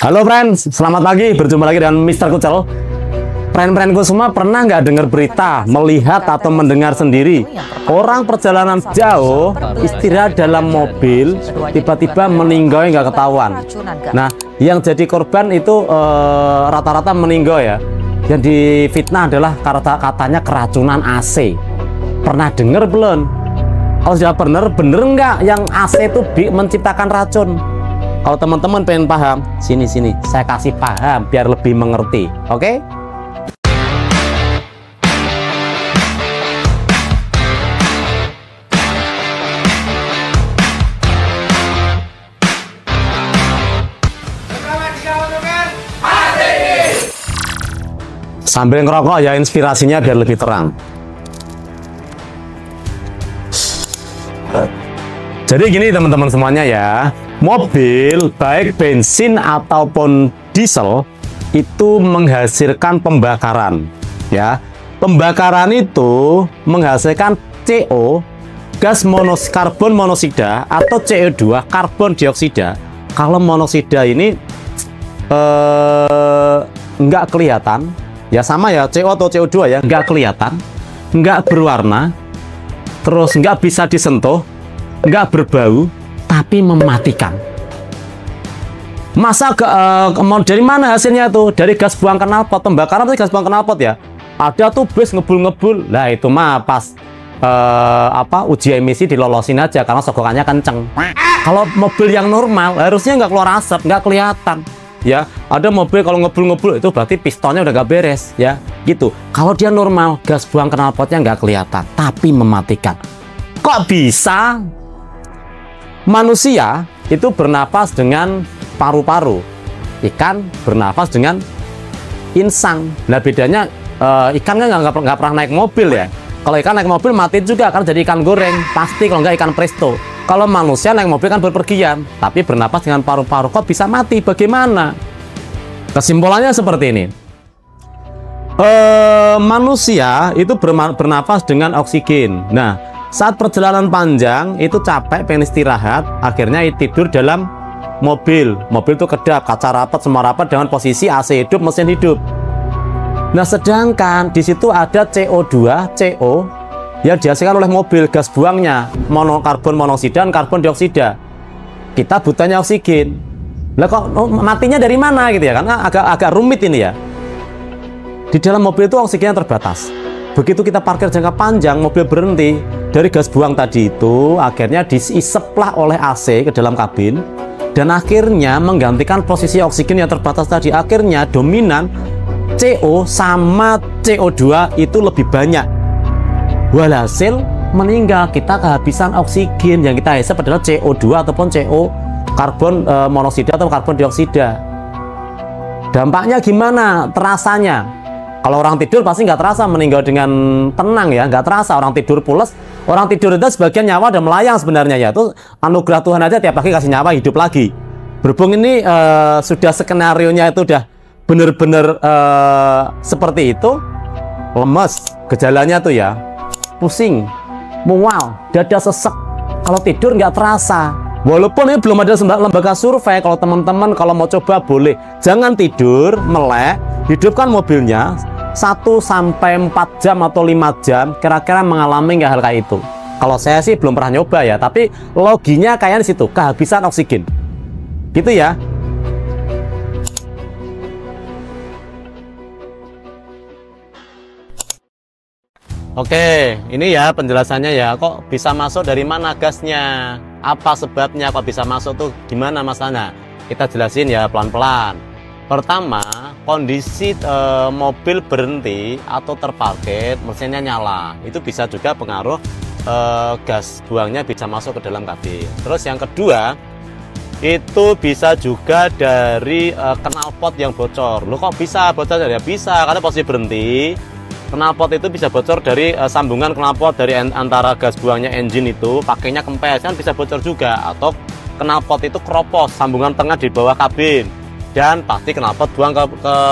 Halo friends, selamat pagi, berjumpa lagi dengan Mr. Kucel. Friend-friendku semua pernah nggak dengar berita, melihat atau mendengar sendiri orang perjalanan jauh, istirahat dalam mobil, tiba-tiba meninggal nggak ketahuan. Nah, yang jadi korban itu rata-rata meninggal ya. Yang difitnah adalah katanya keracunan AC. Pernah dengar belum? Kalau sudah bener nggak yang AC itu menciptakan racun? Kalau teman-teman pengen paham, sini saya kasih paham biar lebih mengerti. Oke? Sambil ngerokok ya, inspirasinya biar lebih terang. Jadi gini teman-teman semuanya ya, mobil baik bensin ataupun diesel itu menghasilkan pembakaran ya. Pembakaran itu menghasilkan CO, gas karbon monoksida, atau CO2, karbon dioksida. Kalau monoksida ini nggak kelihatan ya, sama ya, CO atau CO2 ya, nggak kelihatan, nggak berwarna, terus nggak bisa disentuh, nggak berbau, tapi mematikan. Masa dari mana hasilnya tuh? Dari gas buang knalpot. Pembakaran itu gas buang knalpot ya. Ada tuh bus ngebul-ngebul. Nah itu mah pas uji emisi dilolosin aja karena sogokannya kenceng. Kalau mobil yang normal harusnya nggak keluar asap, nggak kelihatan. Ya, ada mobil kalau ngebul-ngebul itu berarti pistonnya udah gak beres ya, gitu. Kalau dia normal, gas buang knalpotnya nggak kelihatan, tapi mematikan. Kok bisa? Manusia itu bernapas dengan paru-paru, ikan bernapas dengan insang. Nah bedanya ikan kan nggak pernah naik mobil ya. Kalau ikan naik mobil mati juga kan, jadi ikan goreng pasti, kalau nggak ikan presto. Kalau manusia naik mobil kan berpergian, tapi bernapas dengan paru-paru. Kok bisa mati? Bagaimana? Kesimpulannya seperti ini. Manusia itu bernapas dengan oksigen. Nah, saat perjalanan panjang itu capek, pengen istirahat, akhirnya tidur dalam mobil. Mobil itu kedap, kaca rapat, semua rapat dengan posisi AC hidup, mesin hidup. Nah, sedangkan di situ ada CO2, CO yang dihasilkan oleh mobil, gas buangnya, karbon monoksida dan karbon dioksida. Kita butuhnya oksigen. Lah kok matinya dari mana gitu ya? Karena agak rumit ini ya. Di dalam mobil itu oksigennya terbatas. Begitu kita parkir jangka panjang, mobil berhenti, dari gas buang tadi itu akhirnya diiseplah oleh AC ke dalam kabin, dan akhirnya menggantikan posisi oksigen yang terbatas tadi. Akhirnya dominan CO sama CO2 itu lebih banyak. Walhasil meninggal, kita kehabisan oksigen. Yang kita hisap adalah CO2 ataupun CO, karbon monoksida atau karbon dioksida. Dampaknya gimana? Terasanya kalau orang tidur pasti nggak terasa meninggal dengan tenang ya, nggak terasa. Orang tidur pules, orang tidur itu sebagian nyawa udah melayang sebenarnya ya. Itu anugerah Tuhan aja, tiap pagi kasih nyawa hidup lagi. Berhubung ini sudah skenario-nya itu udah bener-bener seperti itu, lemes gejalanya tuh ya, pusing, mual, dada sesek. Kalau tidur nggak terasa. Walaupun ini belum ada lembaga survei, kalau teman-teman kalau mau coba boleh. Jangan tidur, melek, hidupkan mobilnya 1-4 jam atau 5 jam, kira-kira mengalami nggak hal kayak itu. Kalau saya sih belum pernah nyoba ya, tapi loginya kayaknya di situ, kehabisan oksigen. Gitu ya. Oke, ini ya penjelasannya ya. Kok bisa masuk, dari mana gasnya? Apa sebabnya kok bisa masuk tuh? Gimana masalahnya? Kita jelasin ya pelan-pelan. Pertama, kondisi mobil berhenti atau terparkir, mesinnya nyala. Itu bisa juga pengaruh gas buangnya bisa masuk ke dalam kabin. Terus yang kedua, itu bisa juga dari knalpot yang bocor. Loh kok bisa bocor? Ya bisa, karena posisi berhenti. Knalpot itu bisa bocor dari sambungan knalpot dari antara gas buangnya engine itu, pakainya kempes kan bisa bocor juga, atau knalpot itu keropos sambungan tengah di bawah kabin, dan pasti knalpot buang ke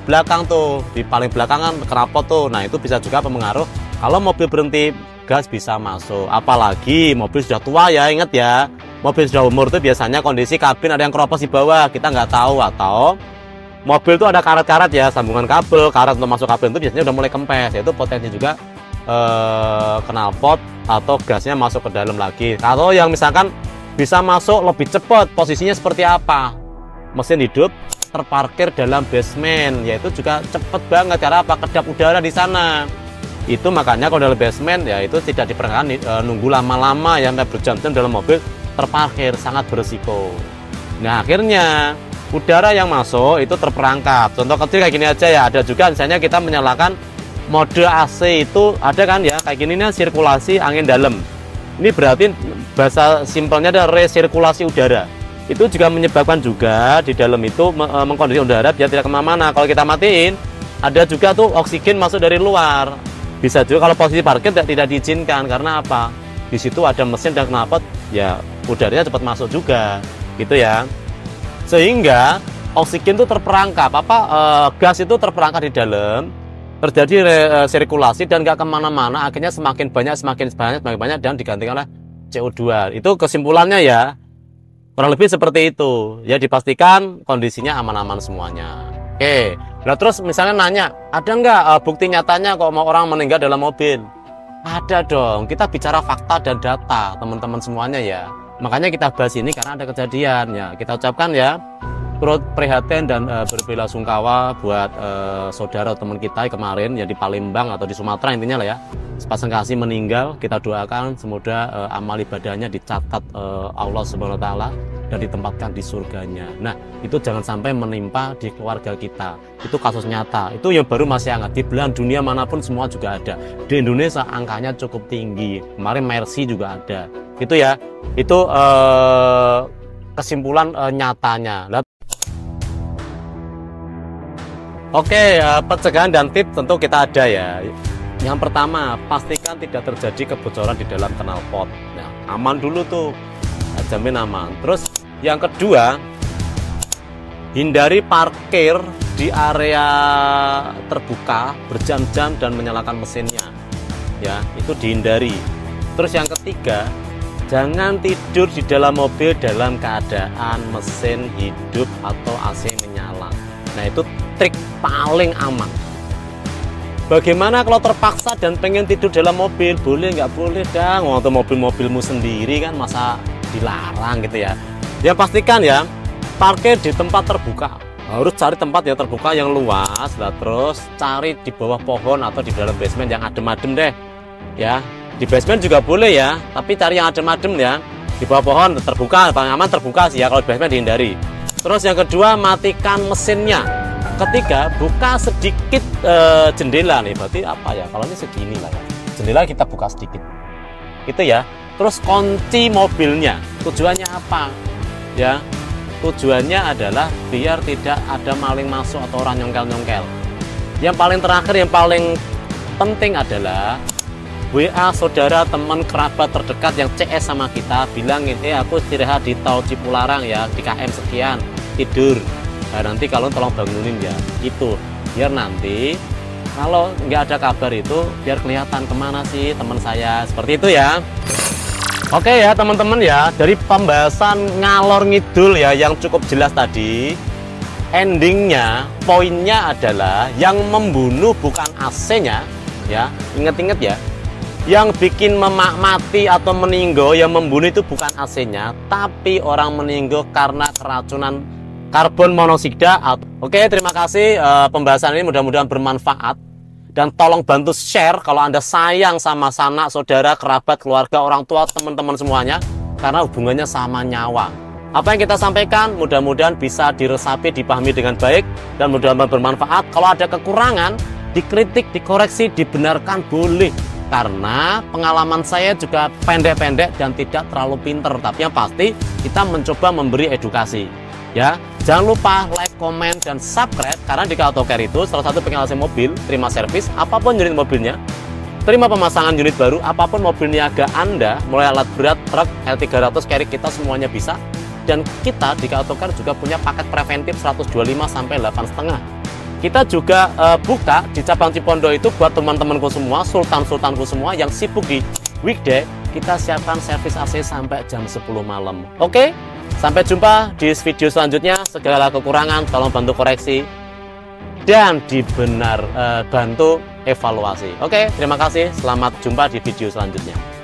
belakang tuh, di paling belakang kan knalpot tuh. Nah itu bisa juga pengaruh. Kalau mobil berhenti, gas bisa masuk. Apalagi mobil sudah tua ya, ingat ya, mobil sudah umur itu biasanya kondisi kabin ada yang keropos di bawah, kita nggak tahu, atau mobil itu ada karet-karet ya, sambungan kabel, karet untuk masuk kabin itu biasanya udah mulai kempes, yaitu potensi juga knalpot atau gasnya masuk ke dalam lagi. Atau yang misalkan bisa masuk lebih cepat, posisinya seperti apa? Mesin hidup terparkir dalam basement, yaitu juga cepet banget karena apa? Kedap udara di sana. Itu makanya kalau dalam basement ya itu tidak diperkenankan nunggu lama-lama ya, sampai berjam-jam dalam mobil terparkir, sangat berisiko. Nah akhirnya udara yang masuk itu terperangkap. Contoh kecil kayak gini aja ya, ada juga misalnya kita menyalakan mode AC itu ada kan ya, kayak gini nih sirkulasi angin dalam. Ini berarti bahasa simpelnya ada resirkulasi udara. Itu juga menyebabkan juga di dalam itu mengkondisi udara biar tidak kemana-mana. Kalau kita matiin, ada juga tuh oksigen masuk dari luar. Bisa juga kalau posisi parkir tidak diizinkan, karena apa? Di situ ada mesin dan knalpot, ya udaranya cepat masuk juga, gitu ya. Sehingga oksigen itu terperangkap, gas itu terperangkap di dalam, terjadi sirkulasi dan nggak kemana-mana, akhirnya semakin banyak dan digantikan oleh CO2. Itu kesimpulannya ya, kurang lebih seperti itu ya, dipastikan kondisinya aman-aman semuanya. Oke, nah terus misalnya nanya, ada nggak bukti nyatanya kok mau orang meninggal dalam mobil? Ada dong, kita bicara fakta dan data teman-teman semuanya ya. Makanya kita bahas ini karena ada kejadian ya, kita ucapkan ya turut prihatin dan berbelasungkawa buat saudara teman kita kemarin ya di Palembang atau di Sumatera intinya lah ya, sepasang kasih meninggal. Kita doakan semoga amal ibadahnya dicatat Allah Subhanahu wa taala dan ditempatkan di surganya. Nah itu jangan sampai menimpa di keluarga kita, itu kasus nyata, itu yang baru masih hangat. Di belahan dunia manapun semua juga ada, di Indonesia angkanya cukup tinggi, kemarin Mercy juga ada, itu ya, itu kesimpulan nyatanya. Oke, pencegahan dan tips tentu kita ada ya. Yang pertama, pastikan tidak terjadi kebocoran di dalam knalpot. Nah, aman dulu tuh, jamin aman. Terus yang kedua, hindari parkir di area terbuka berjam-jam dan menyalakan mesinnya. Ya, itu dihindari. Terus yang ketiga, jangan tidur di dalam mobil dalam keadaan mesin hidup atau AC menyala. Nah, itu trik paling aman. Bagaimana kalau terpaksa dan pengen tidur dalam mobil? Boleh nggak boleh dah, waktu mobil-mobilmu sendiri kan, masa dilarang gitu ya. Ya pastikan ya, parkir di tempat terbuka. Harus cari tempat yang terbuka yang luas lah, terus cari di bawah pohon atau di dalam basement yang adem-adem deh. Ya, di basement juga boleh ya, tapi cari yang adem-adem ya. Di bawah pohon terbuka, paling aman terbuka sih ya, kalau di basement dihindari. Terus yang kedua, matikan mesinnya. Ketiga, buka sedikit jendela nih, berarti apa ya, kalau ini segini lah ya, jendela kita buka sedikit itu ya. Terus kunci mobilnya, tujuannya apa ya? Tujuannya adalah biar tidak ada maling masuk atau orang nyongkel-nyongkel. Yang paling terakhir, yang paling penting adalah WA saudara, teman, kerabat terdekat yang CS sama kita, bilangin, aku istirahat di tol Cipularang ya, di KM sekian, tidur. Nah, nanti kalau tolong bangunin ya, itu biar nanti kalau nggak ada kabar itu biar kelihatan kemana sih teman saya, seperti itu ya. Oke ya teman-teman ya, dari pembahasan ngalor ngidul ya yang cukup jelas tadi, endingnya, poinnya adalah yang membunuh bukan AC-nya ya, inget-inget ya, yang bikin mati atau meninggal, yang membunuh itu bukan AC-nya, tapi orang meninggal karena keracunan karbon monoksida. Oke, terima kasih pembahasan ini mudah-mudahan bermanfaat, dan tolong bantu share kalau Anda sayang sama sanak, saudara, kerabat, keluarga, orang tua, teman-teman semuanya, karena hubungannya sama nyawa. Apa yang kita sampaikan mudah-mudahan bisa diresapi, dipahami dengan baik, dan mudah-mudahan bermanfaat. Kalau ada kekurangan, dikritik, dikoreksi, dibenarkan boleh, karena pengalaman saya juga pendek-pendek dan tidak terlalu pinter, tapi yang pasti kita mencoba memberi edukasi ya. Jangan lupa like, komen, dan subscribe, karena di AutoCare itu salah satu pengenalan mobil, terima servis apapun unit mobilnya, terima pemasangan unit baru apapun mobil niaga Anda, mulai alat berat, truk, L300 carry, kita semuanya bisa. Dan kita di AutoCare juga punya paket preventif 125 sampai 8,5. Kita juga buka di cabang Cipondo itu buat teman-temanku semua, sultan-sultanku semua yang sibuk di weekday, kita siapkan servis AC sampai jam 10 malam. Oke, sampai jumpa di video selanjutnya. Segala kekurangan tolong bantu koreksi dan bantu evaluasi. Oke, terima kasih. Selamat jumpa di video selanjutnya.